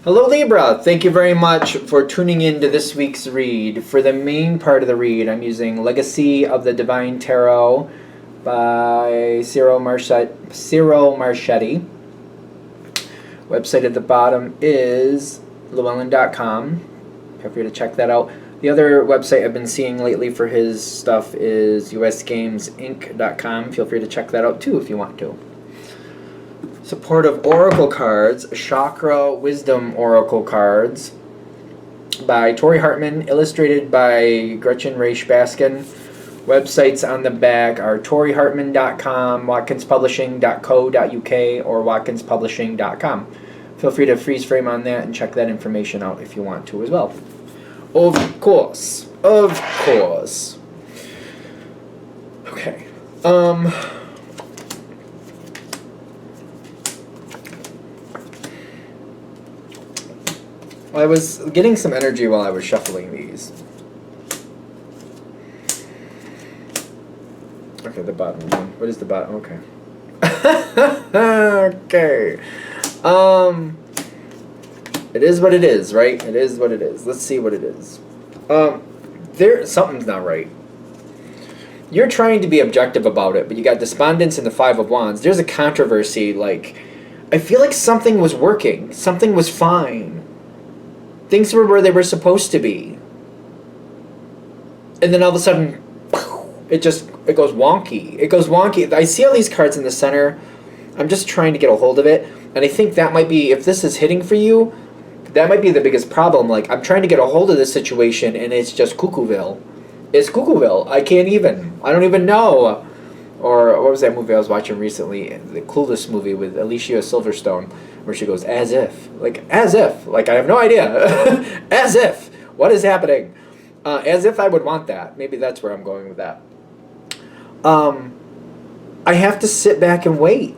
Hello Libra, thank you very much for tuning in to this week's read. For the main part of the read, I'm using Legacy of the Divine Tarot by Cyril Marchetti. Website at the bottom is llewellyn.com. Feel free to check that out. The other website I've been seeing lately for his stuff is usgamesinc.com. Feel free to check that out too if you want to. Supportive Oracle cards, Chakra Wisdom Oracle cards by Tori Hartman, illustrated by Gretchen Raish Baskin. Websites on the back are torihartman.com, watkinspublishing.co.uk, or watkinspublishing.com. Feel free to freeze frame on that and check that information out if you want to as well. Of course. Okay. I was getting some energy while I was shuffling these. Okay, the bottom one. What is the bottom? Okay. Okay. It is what it is, right? It is what it is. Let's see what it is. Something's not right. You're trying to be objective about it, but you got despondence and the Five of Wands. There's a controversy, I feel like something was working. Something was fine. Things were where they were supposed to be. And then all of a sudden, it goes wonky. It goes wonky. I see all these cards in the center. I'm just trying to get a hold of it. And I think that might be, if this is hitting for you, that might be the biggest problem. I'm trying to get a hold of this situation, and it's just Cuckooville. It's Cuckooville. I don't even know. Or what was that movie I was watching recently? The Clueless movie with Alicia Silverstone, where she goes, as if. As if. I have no idea. As if. What is happening? As if I would want that. Maybe that's where I'm going with that. I have to sit back and wait.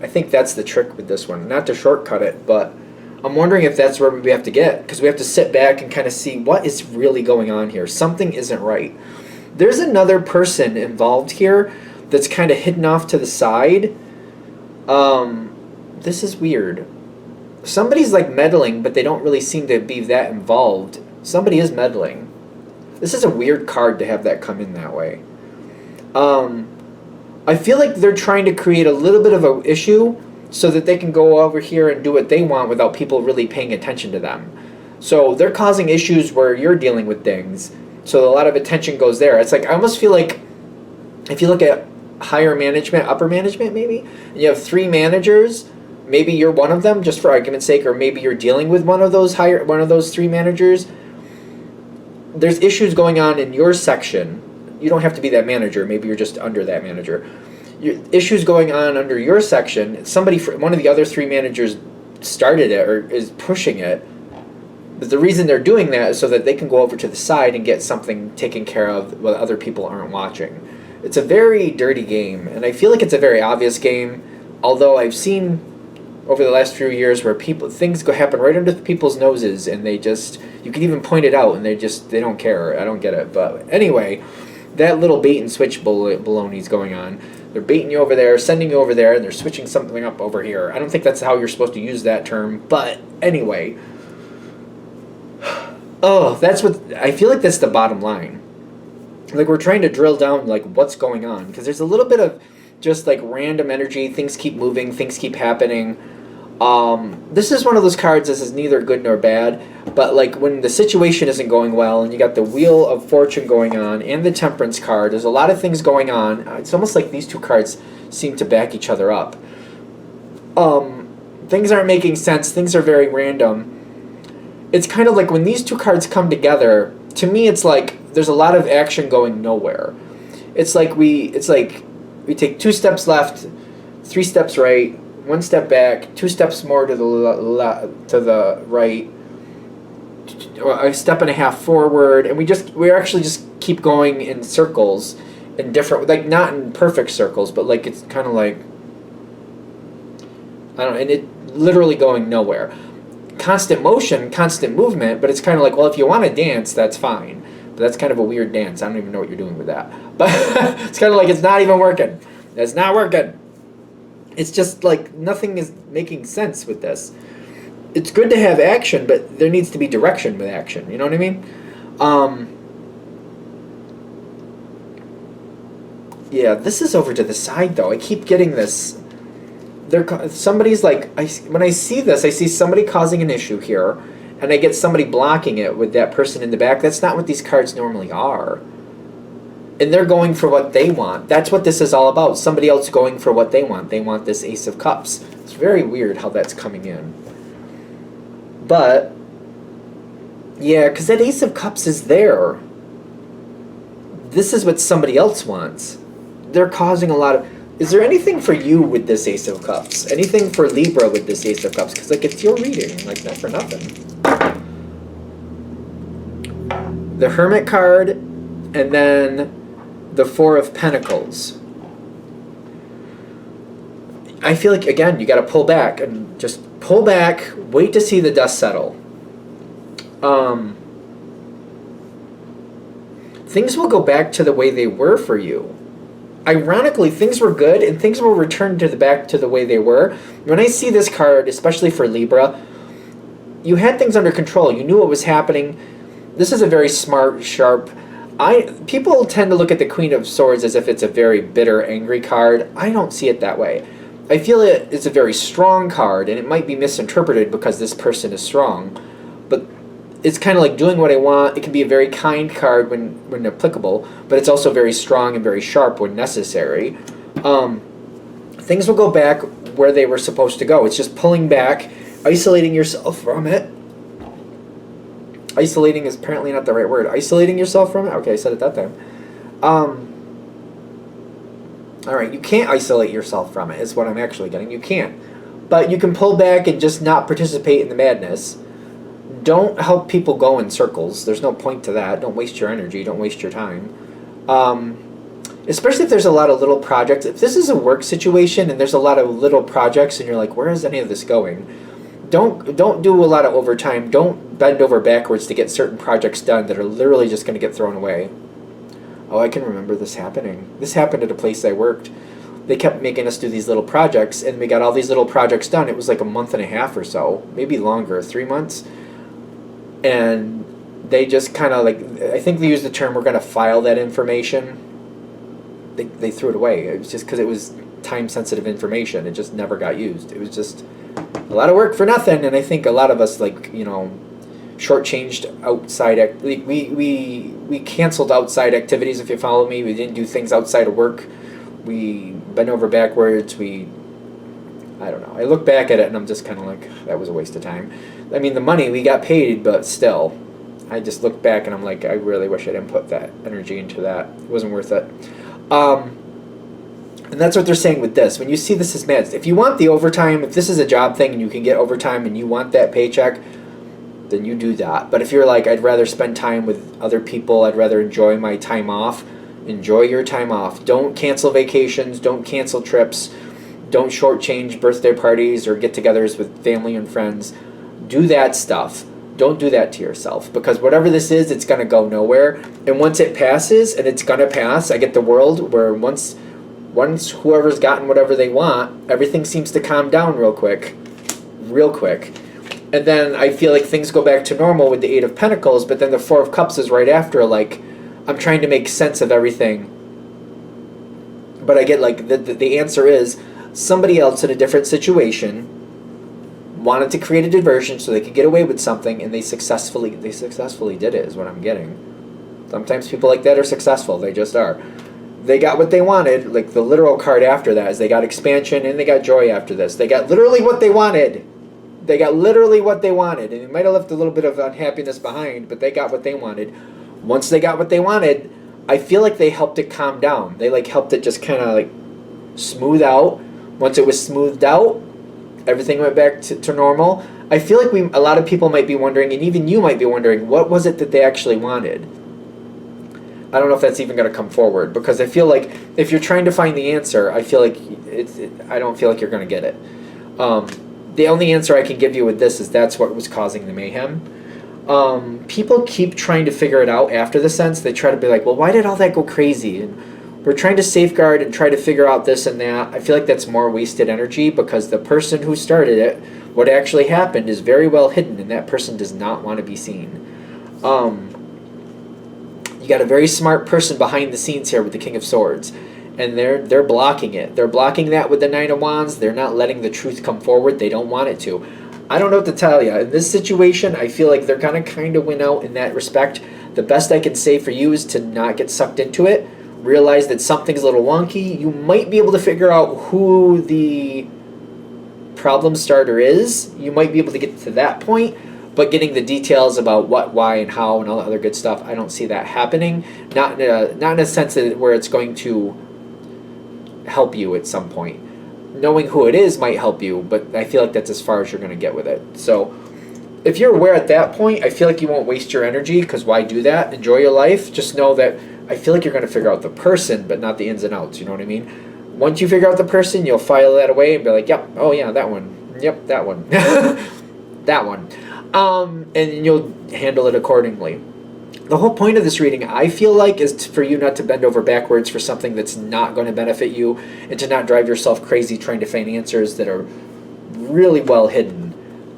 I think that's the trick with this one. Not to shortcut it, but I'm wondering if that's where we have to get. Because we have to sit back and kind of see what is really going on here. Something isn't right. There's another person involved here that's kind of hidden off to the side. This is weird. Somebody's meddling, but they don't really seem to be that involved. Somebody is meddling. This is a weird card to have that come in that way. I feel like they're trying to create a little bit of an issue so that they can go over here and do what they want without people really paying attention to them. So they're causing issues where you're dealing with things. So a lot of attention goes there. It's I almost feel like if you look at higher management, upper management maybe, and you have 3 managers, maybe you're one of them, just for argument's sake, or maybe you're dealing with one of those 3 managers. There's issues going on in your section. You don't have to be that manager. Maybe you're just under that manager. Issues going on under your section. One of the other 3 managers started it or is pushing it. But the reason they're doing that is so that they can go over to the side and get something taken care of while other people aren't watching. It's a very dirty game, and I feel like it's a very obvious game, although I've seen over the last few years where things happen right under people's noses, and you can even point it out, and they don't care. I don't get it. But anyway, that little bait and switch baloney's going on. They're baiting you over there, sending you over there, and they're switching something up over here. I don't think that's how you're supposed to use that term, but anyway. Oh, I feel like that's the bottom line. We're trying to drill down, what's going on. Because there's a little bit of just, random energy. Things keep moving. Things keep happening. This is one of those cards. This is neither good nor bad. But, when the situation isn't going well, and you got the Wheel of Fortune going on, and the Temperance card, there's a lot of things going on. It's almost like these 2 cards seem to back each other up. Things aren't making sense. Things are very random. It's kind of like when these 2 cards come together, to me it's there's a lot of action going nowhere. It's like we take 2 steps left, 3 steps right, 1 step back, 2 steps more to the right, a step and a half forward, and we actually just keep going in circles, in different, not in perfect circles, but it's kind of I don't know, and it literally going nowhere. Constant motion, constant movement, but it's kind of well, if you want to dance, that's fine. But that's kind of a weird dance. I don't even know what you're doing with that. But it's kind of it's not even working. It's not working. It's just nothing is making sense with this. it's good to have action, but there needs to be direction with action. You know what I mean? Yeah, this is over to the side though. I keep getting this. Somebody's like, when I see this, I see somebody causing an issue here, and I get somebody blocking it with that person in the back. That's not what these cards normally are. And they're going for what they want. That's what this is all about. Somebody else going for what they want. They want this Ace of Cups. It's very weird how that's coming in. But, yeah, because that Ace of Cups is there. This is what somebody else wants. They're causing a lot of... Is there anything for you with this Ace of Cups? Anything for Libra with this Ace of Cups? Because, like, it's your reading. Like, not for nothing. The Hermit card, and then the Four of Pentacles. I feel like, again, you got to pull back. And just pull back. Wait to see the dust settle. Things will go back to the way they were for you. Ironically, things were good, and things will return to back to the way they were. When I see this card, especially for Libra, you had things under control. You knew what was happening. This is a very smart, sharp... People tend to look at the Queen of Swords as if it's a very bitter, angry card. I don't see it that way. I feel it's a very strong card, and it might be misinterpreted because this person is strong. But it's kind of like doing what I want. It can be a very kind card when applicable, but it's also very strong and very sharp when necessary. Things will go back where they were supposed to go. It's just pulling back, isolating yourself from it. Isolating is apparently not the right word. Isolating yourself from it? Okay, I said it that time. Alright, you can't isolate yourself from it, is what I'm actually getting. You can't. But you can pull back and just not participate in the madness. Don't help people go in circles. There's no point to that. Don't waste your energy. Don't waste your time. Especially if there's a lot of little projects. If this is a work situation and there's a lot of little projects and you're like, where is any of this going? Don't do a lot of overtime. Don't bend over backwards to get certain projects done that are literally just going to get thrown away. Oh, I can remember this happening. This happened at a place I worked. They kept making us do these little projects, and we got all these little projects done. It was like a month and a half or so, maybe longer, 3 months. And they just kind of like, I think they used the term, we're going to file that information. They threw it away. It was just because it was time-sensitive information. It just never got used. It was just a lot of work for nothing. And I think a lot of us, like, you know, shortchanged outside, we canceled outside activities, if you follow me. We didn't do things outside of work. We bent over backwards. I don't know. I look back at it and I'm just kind of like, that was a waste of time. I mean, the money, we got paid, but still, I just look back and I'm like, I really wish I didn't put that energy into that. It wasn't worth it. And that's what they're saying with this. When you see this as mad, if you want the overtime, if this is a job thing and you can get overtime and you want that paycheck, then you do that. But if you're like, I'd rather spend time with other people, I'd rather enjoy my time off, enjoy your time off. Don't cancel vacations, don't cancel trips, don't shortchange birthday parties or get-togethers with family and friends. Do that stuff. Don't do that to yourself, because whatever this is, it's going to go nowhere. And once it passes, and it's going to pass, I get the world where once whoever's gotten whatever they want, everything seems to calm down real quick. And then I feel like things go back to normal with the Eight of Pentacles, but then the Four of Cups is right after, like, I'm trying to make sense of everything. But I get, like, the answer is somebody else in a different situation wanted to create a diversion so they could get away with something, and they successfully did it, is what I'm getting. Sometimes people like that are successful. They just are. They got what they wanted. Like, the literal card after that is they got expansion and they got joy after this. They got literally what they wanted. They got literally what they wanted. And it might have left a little bit of unhappiness behind, but they got what they wanted. Once they got what they wanted, I feel like they helped it calm down. They, like, helped it just kind of, like, smooth out. Once it was smoothed out, everything went back to normal. I feel like a lot of people might be wondering, and even you might be wondering, what was it that they actually wanted? I don't know if that's even going to come forward, because I feel like if you're trying to find the answer, I feel like I don't feel like you're going to get it. The only answer I can give you with this is that's what was causing the mayhem. People keep trying to figure it out after the sense. They try to be like, well, why did all that go crazy? And we're trying to safeguard and try to figure out this and that. I feel like that's more wasted energy, because the person who started it What actually happened is very well hidden, and that person does not want to be seen. You got a very smart person behind the scenes here with the King of Swords, and they're blocking it. They're blocking that with the Knight of Wands. They're not letting the truth come forward. They don't want it to. I don't know what to tell you. In this situation, I feel like they're going to kind of win out in that respect. The best I can say for you is to not get sucked into it. Realize that something's a little wonky. You might be able to figure out who the problem starter is. You might be able to get to that point. But getting the details about what, why, and how, and all the other good stuff, I don't see that happening. Not in a sense that where it's going to help you at some point. Knowing who it is might help you, but I feel like that's as far as you're going to get with it. So if you're aware at that point, I feel like you won't waste your energy, because why do that? Enjoy your life. Just know that I feel like you're going to figure out the person, but not the ins and outs. You know what I mean? Once you figure out the person, you'll file that away and be like, yep, oh yeah, that one. Yep, that one. That one. And you'll handle it accordingly. The whole point of this reading, I feel like, is for you not to bend over backwards for something that's not going to benefit you, and to not drive yourself crazy trying to find answers that are really well hidden.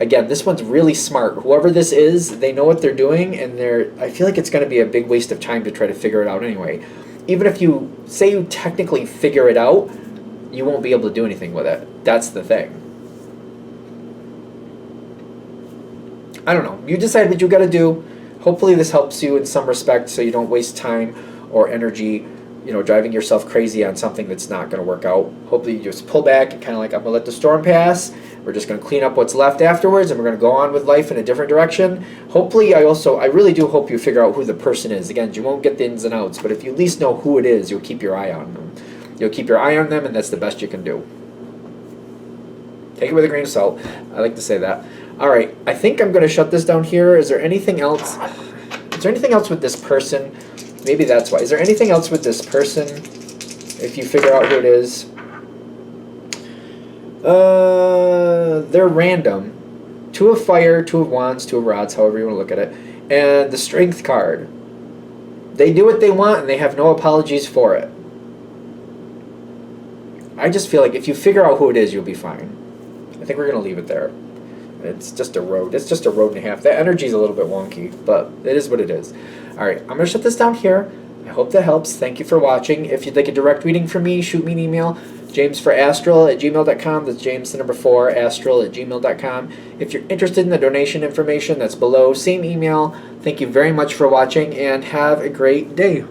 Again, this one's really smart. Whoever this is, they know what they're doing, and I feel like it's going to be a big waste of time to try to figure it out anyway. Even if you say you technically figure it out, you won't be able to do anything with it. That's the thing. I don't know. You decide what you got to do. Hopefully this helps you in some respect so you don't waste time or energy, driving yourself crazy on something that's not going to work out. Hopefully you just pull back and kind of like, I'm going to let the storm pass. We're just going to clean up what's left afterwards, and we're going to go on with life in a different direction. Hopefully, I really do hope you figure out who the person is. Again, you won't get the ins and outs, but if you at least know who it is, you'll keep your eye on them. You'll keep your eye on them, and that's the best you can do. Take it with a grain of salt. I like to say that. All right, I think I'm going to shut this down here. Is there anything else? Is there anything else with this person? Maybe that's why. Is there anything else with this person? If you figure out who it is. They're random. 2 of fire, 2 of wands, 2 of rods, however you want to look at it. And the strength card. They do what they want, and they have no apologies for it. I just feel like if you figure out who it is, you'll be fine. I think we're going to leave it there. It's just a road. It's just a road and a half. That energy's a little bit wonky, but it is what it is. All right, I'm going to shut this down here. I hope that helps. Thank you for watching. If you'd like a direct reading from me, shoot me an email. jamesforastral@gmail.com. That's James, the number 4, astral@gmail.com. If you're interested in the donation information, that's below. Same email. Thank you very much for watching, and have a great day.